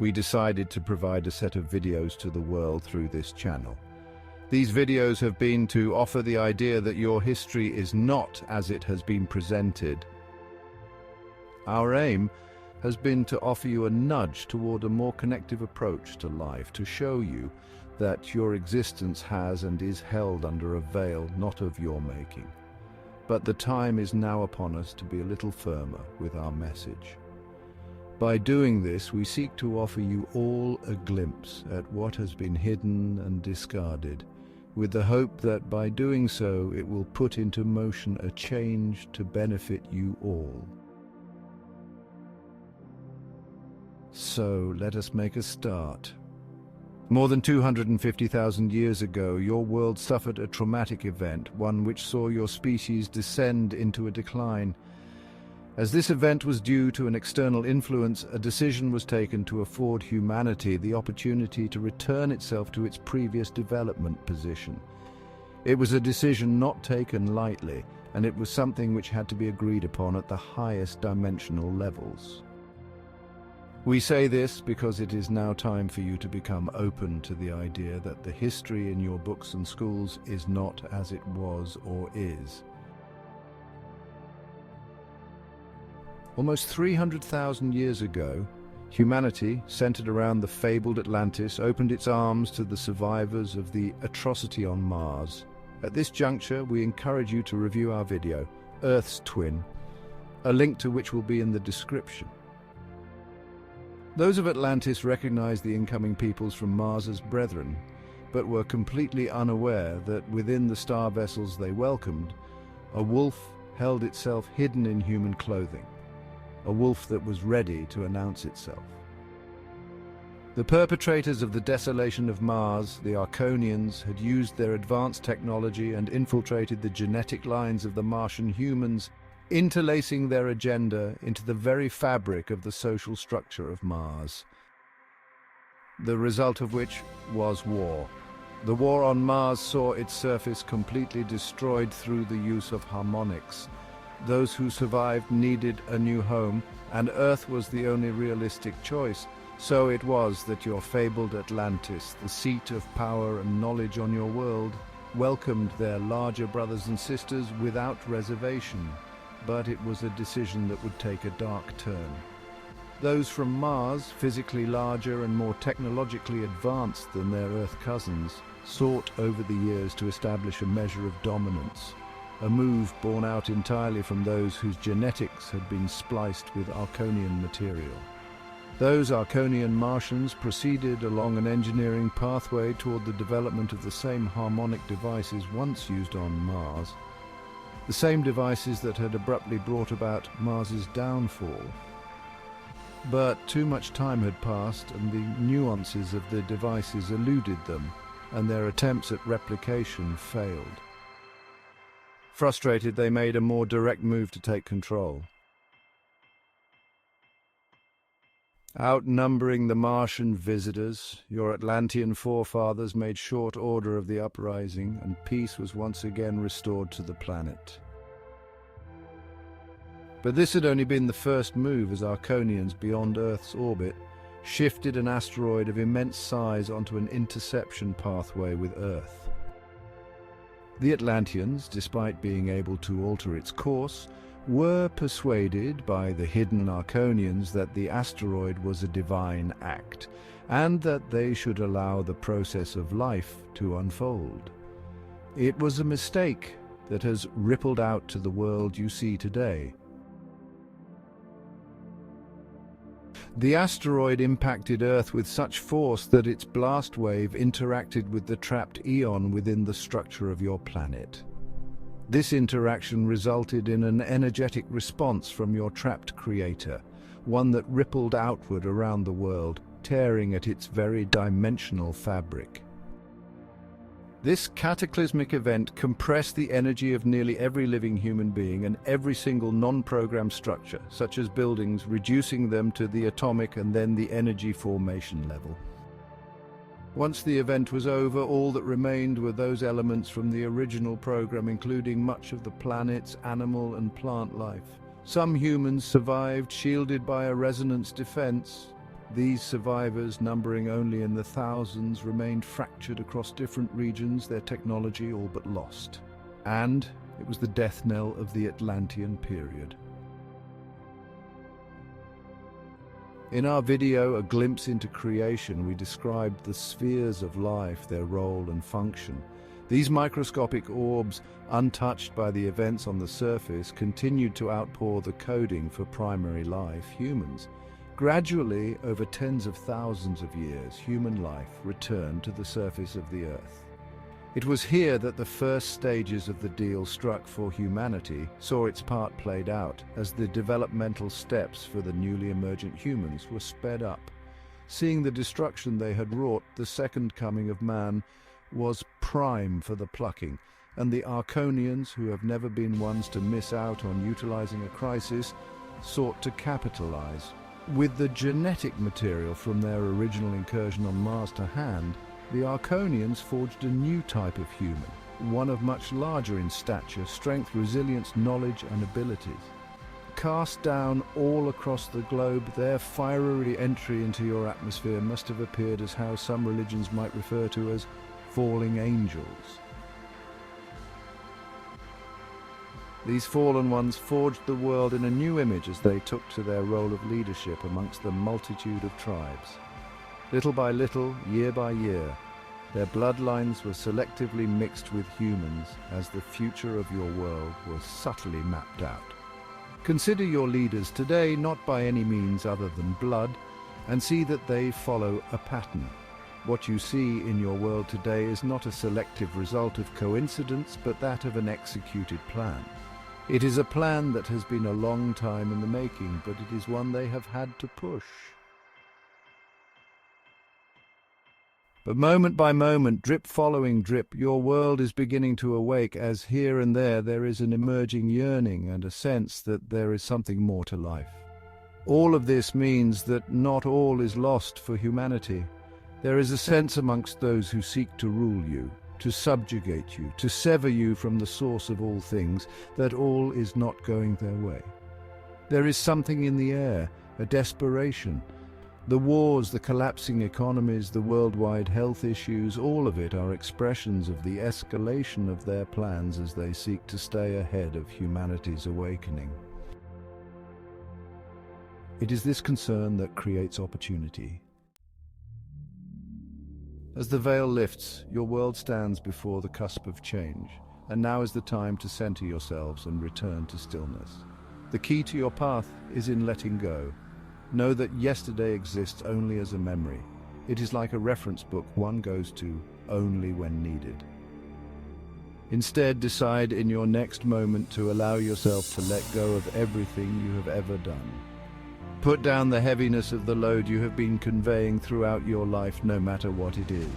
we decided to provide a set of videos to the world through this channel. These videos have been to offer the idea that your history is not as it has been presented. Our aim has been to offer you a nudge toward a more connective approach to life, to show you that your existence has and is held under a veil not of your making. But the time is now upon us to be a little firmer with our message. By doing this, we seek to offer you all a glimpse at what has been hidden and discarded, with the hope that by doing so it will put into motion a change to benefit you all. So let us make a start. More than 250,000 years ago, your world suffered a traumatic event, one which saw your species descend into a decline. As this event was due to an external influence, a decision was taken to afford humanity the opportunity to return itself to its previous development position. It was a decision not taken lightly, and it was something which had to be agreed upon at the highest dimensional levels. We say this because it is now time for you to become open to the idea that the history in your books and schools is not as it was or is. Almost 300,000 years ago, humanity, centered around the fabled Atlantis, opened its arms to the survivors of the atrocity on Mars. At this juncture, we encourage you to review our video, Earth's Twin, a link to which will be in the description. Those of Atlantis recognized the incoming peoples from Mars as brethren, but were completely unaware that within the star vessels they welcomed, a wolf held itself hidden in human clothing, a wolf that was ready to announce itself. The perpetrators of the desolation of Mars, the Arconians, had used their advanced technology and infiltrated the genetic lines of the Martian humans, interlacing their agenda into the very fabric of the social structure of Mars. The result of which was war. The war on Mars saw its surface completely destroyed through the use of harmonics. Those who survived needed a new home, and Earth was the only realistic choice. So it was that your fabled Atlantis, the seat of power and knowledge on your world, welcomed their larger brothers and sisters without reservation. But it was a decision that would take a dark turn. Those from Mars, physically larger and more technologically advanced than their Earth cousins, sought over the years to establish a measure of dominance, a move born out entirely from those whose genetics had been spliced with Arconian material. Those Arconian Martians proceeded along an engineering pathway toward the development of the same harmonic devices once used on Mars, the same devices that had abruptly brought about Mars's downfall. But too much time had passed, and the nuances of the devices eluded them, and their attempts at replication failed. Frustrated, they made a more direct move to take control. Outnumbering the Martian visitors, your Atlantean forefathers made short order of the uprising, and peace was once again restored to the planet. But this had only been the first move, as Arconians beyond Earth's orbit shifted an asteroid of immense size onto an interception pathway with Earth. The Atlanteans, despite being able to alter its course, were persuaded by the hidden Arconians that the asteroid was a divine act, and that they should allow the process of life to unfold. It was a mistake that has rippled out to the world you see today. The asteroid impacted Earth with such force that its blast wave interacted with the trapped eon within the structure of your planet. This interaction resulted in an energetic response from your trapped creator, one that rippled outward around the world, tearing at its very dimensional fabric. This cataclysmic event compressed the energy of nearly every living human being and every single non-programmed structure, such as buildings, reducing them to the atomic and then the energy formation level. Once the event was over, all that remained were those elements from the original program, including much of the planet's animal and plant life. Some humans survived, shielded by a resonance defense, These survivors, numbering only in the thousands, remained fractured across different regions, their technology all but lost. And it was the death knell of the Atlantean period. In our video, A Glimpse into Creation, we described the spheres of life, their role and function. These microscopic orbs, untouched by the events on the surface, continued to outpour the coding for primary life, humans. Gradually, over tens of thousands of years, human life returned to the surface of the Earth. It was here that the first stages of the deal struck for humanity saw its part played out, as the developmental steps for the newly emergent humans were sped up. Seeing the destruction they had wrought, the second coming of man was prime for the plucking, and the Arconians, who have never been ones to miss out on utilizing a crisis, sought to capitalize. With the genetic material from their original incursion on Mars to hand, the Arconians forged a new type of human, one of much larger in stature, strength, resilience, knowledge, and abilities. Cast down all across the globe, their fiery entry into your atmosphere must have appeared as how some religions might refer to as falling angels. These fallen ones forged the world in a new image as they took to their role of leadership amongst the multitude of tribes. Little by little, year by year, their bloodlines were selectively mixed with humans as the future of your world was subtly mapped out. Consider your leaders today not by any means other than blood, and see that they follow a pattern. What you see in your world today is not a selective result of coincidence, but that of an executed plan. It is a plan that has been a long time in the making, but it is one they have had to push. But moment by moment, drip following drip, your world is beginning to awake as here and there is an emerging yearning and a sense that there is something more to life. All of this means that not all is lost for humanity. There is a sense amongst those who seek to rule you, to subjugate you, to sever you from the source of all things, that all is not going their way. There is something in the air, a desperation. The wars, the collapsing economies, the worldwide health issues, all of it are expressions of the escalation of their plans as they seek to stay ahead of humanity's awakening. It is this concern that creates opportunity. As the veil lifts, your world stands before the cusp of change, and now is the time to center yourselves and return to stillness. The key to your path is in letting go. Know that yesterday exists only as a memory. It is like a reference book one goes to only when needed. Instead, decide in your next moment to allow yourself to let go of everything you have ever done. Put down the heaviness of the load you have been conveying throughout your life, no matter what it is.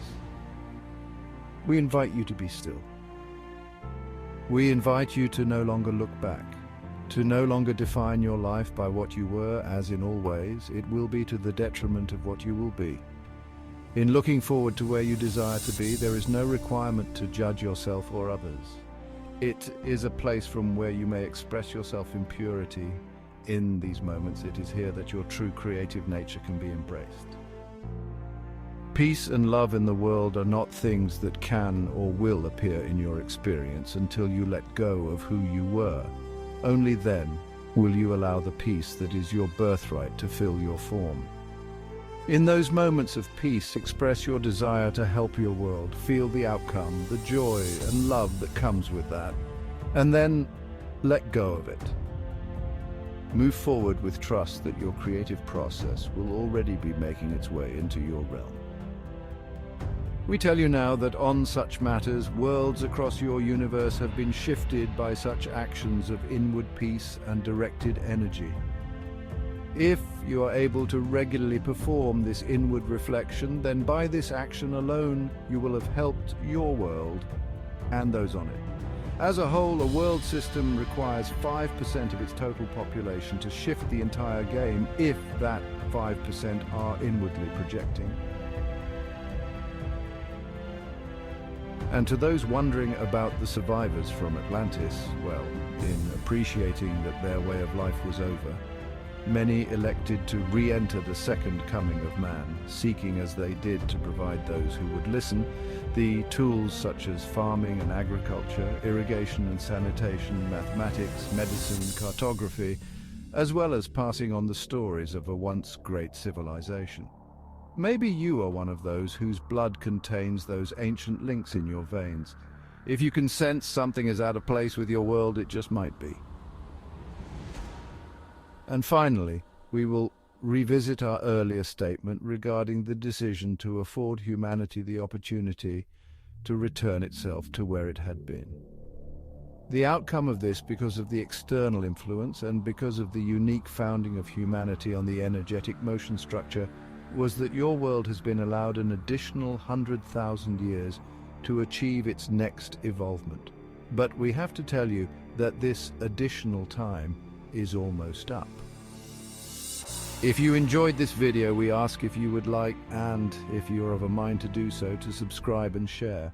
We invite you to be still. We invite you to no longer look back. To no longer define your life by what you were, as in all ways, it will be to the detriment of what you will be. In looking forward to where you desire to be, there is no requirement to judge yourself or others. It is a place from where you may express yourself in purity. In these moments, it is here that your true creative nature can be embraced. Peace and love in the world are not things that can or will appear in your experience until you let go of who you were. Only then will you allow the peace that is your birthright to fill your form. In those moments of peace, express your desire to help your world, feel the outcome, the joy and love that comes with that, and then let go of it. Move forward with trust that your creative process will already be making its way into your realm. We tell you now that on such matters, worlds across your universe have been shifted by such actions of inward peace and directed energy. If you are able to regularly perform this inward reflection, then by this action alone, you will have helped your world and those on it. As a whole, a world system requires 5% of its total population to shift the entire game, if that 5% are inwardly projecting. And to those wondering about the survivors from Atlantis, well, in appreciating that their way of life was over, Many elected to re-enter the second coming of man, seeking as they did to provide those who would listen the tools such as farming and agriculture, irrigation and sanitation, mathematics, medicine, cartography, as well as passing on the stories of a once great civilization. Maybe you are one of those whose blood contains those ancient links in your veins. If you can sense something is out of place with your world, it just might be. And finally, we will revisit our earlier statement regarding the decision to afford humanity the opportunity to return itself to where it had been. The outcome of this, because of the external influence and because of the unique founding of humanity on the energetic motion structure, was that your world has been allowed an additional 100,000 years to achieve its next evolvement. But we have to tell you that this additional time is almost up. If you enjoyed this video, we ask if you would like, and if you're of a mind to do so, to subscribe and share.